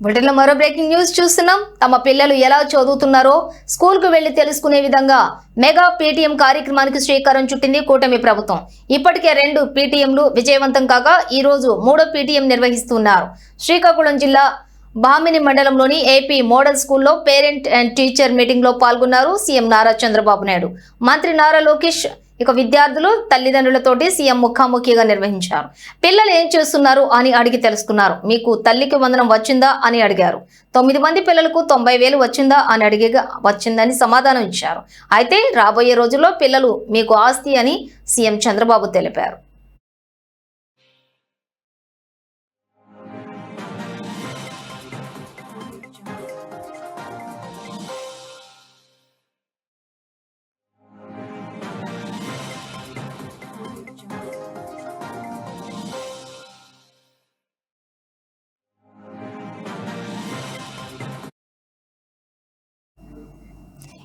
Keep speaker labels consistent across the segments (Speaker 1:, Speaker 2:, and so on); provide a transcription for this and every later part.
Speaker 1: బులెటిన్లో మరో breaking news చూస్తున్నాం. తమ పిల్లలు ఎలా చదువుతున్నారో స్కూల్కు వెళ్లి తెలుసుకునే విధంగా మెగా పీటీఎం కార్యక్రమానికి శ్రీకారం చుట్టింది కూటమి ప్రభుత్వం. ఇప్పటికే 2 పీటీఎంలు విజయవంతం కాగా ఈ రోజు 3వ పీటీఎం నిర్వహిస్తున్నారు. శ్రీకాకుళం జిల్లా బామిని మండలంలోని ఏపీ మోడల్ స్కూల్లో పేరెంట్ అండ్ టీచర్ మీటింగ్ లో పాల్గొన్నారు సీఎం నారా చంద్రబాబు నాయుడు. మంత్రి నారా లోకేష్ విద్యార్థులు తల్లిదండ్రులతోటి సీఎం ముఖాముఖిగా నిర్వహించారు. పిల్లలు ఏం చేస్తున్నారు అని అడిగి తెలుసుకున్నారు. మీకు తల్లికి వందనం వచ్చిందా అని అడిగారు. 9 మంది పిల్లలకు 90,000 వచ్చిందా అని అడిగేగా వచ్చిందని సమాధానం ఇచ్చారు. అయితే రాబోయే రోజుల్లో పిల్లలు మీకు ఆస్తి అని సీఎం చంద్రబాబు తెలిపారు.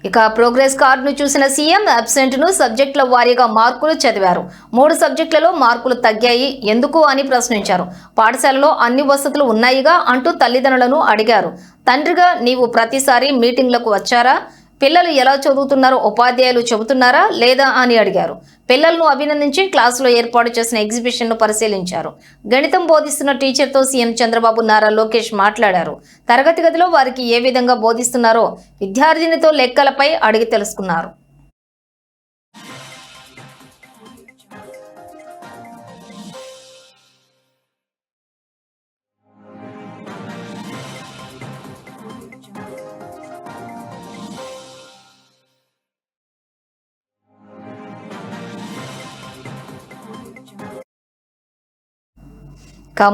Speaker 1: ఇక ప్రోగ్రెస్ కార్డును చూసిన సీఎం అబ్సెంట్ ను సబ్జెక్టుల వారీగా మార్కులు చదివారు. 3 సబ్జెక్టులలో మార్కులు తగ్గాయి ఎందుకు అని ప్రశ్నించారు. పాఠశాలలో అన్ని వసతులు ఉన్నాయిగా అంటూ తల్లిదండ్రులను అడిగారు. తండ్రిగా నీవు ప్రతిసారి మీటింగ్లకు వచ్చారా? పిల్లలు ఎలా చదువుతున్నారో ఉపాధ్యాయులు చెబుతున్నారా లేదా అని అడిగారు. పిల్లలను అభినందించి క్లాసులో ఏర్పాటు చేసిన ఎగ్జిబిషన్ ను పరిశీలించారు. గణితం బోధిస్తున్న టీచర్తో సీఎం చంద్రబాబు నారా లోకేష్ మాట్లాడారు. తరగతి గదిలో వారికి ఏ విధంగా బోధిస్తున్నారో విద్యార్థినితో లెక్కలపై అడిగి తెలుసుకున్నారు.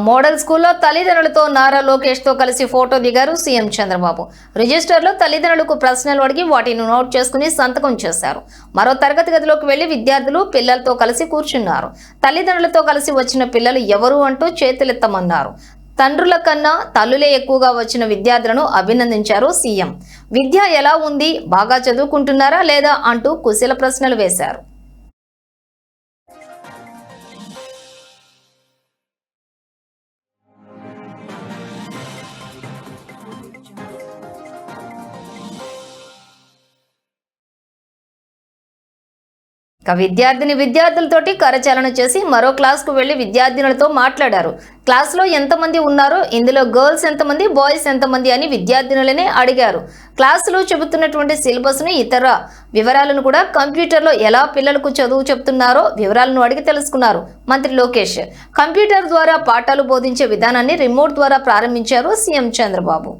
Speaker 1: మోడల్ స్కూల్లో తల్లిదండ్రులతో నారా లోకేష్ తో కలిసి ఫోటో దిగారు సీఎం చంద్రబాబు. రిజిస్టర్లో తల్లిదండ్రులకు ప్రశ్నలు అడిగి వాటిని నోట్ చేసుకుని సంతకం చేశారు. మరో తరగతి గదిలోకి వెళ్లి విద్యార్థులు పిల్లలతో కలిసి కూర్చున్నారు. తల్లిదండ్రులతో కలిసి వచ్చిన పిల్లలు ఎవరు అంటూ చేతులెత్తమన్నారు. తండ్రుల కన్నా తల్లులే ఎక్కువగా వచ్చిన విద్యార్థులను అభినందించారు సీఎం. విద్య ఎలా ఉంది, బాగా చదువుకుంటున్నారా లేదా అంటూ కుశల ప్రశ్నలు వేశారు. విద్యార్థులతోటి కరచాలన చేసి మరో క్లాస్కు వెళ్లి విద్యార్థినులతో మాట్లాడారు. క్లాస్లో ఎంతమంది ఉన్నారో, ఇందులో గర్ల్స్ ఎంతమంది, బాయ్స్ ఎంతమంది అని విద్యార్థినులనే అడిగారు. క్లాసులో చెబుతున్నటువంటి సిలబస్ ను ఇతర వివరాలను కూడా కంప్యూటర్లో ఎలా పిల్లలకు చదువు చెప్తున్నారో వివరాలను అడిగి తెలుసుకున్నారు మంత్రి లోకేష్. కంప్యూటర్ ద్వారా పాఠాలు బోధించే విధానాన్ని రిమోట్ ద్వారా ప్రారంభించారు సీఎం చంద్రబాబు.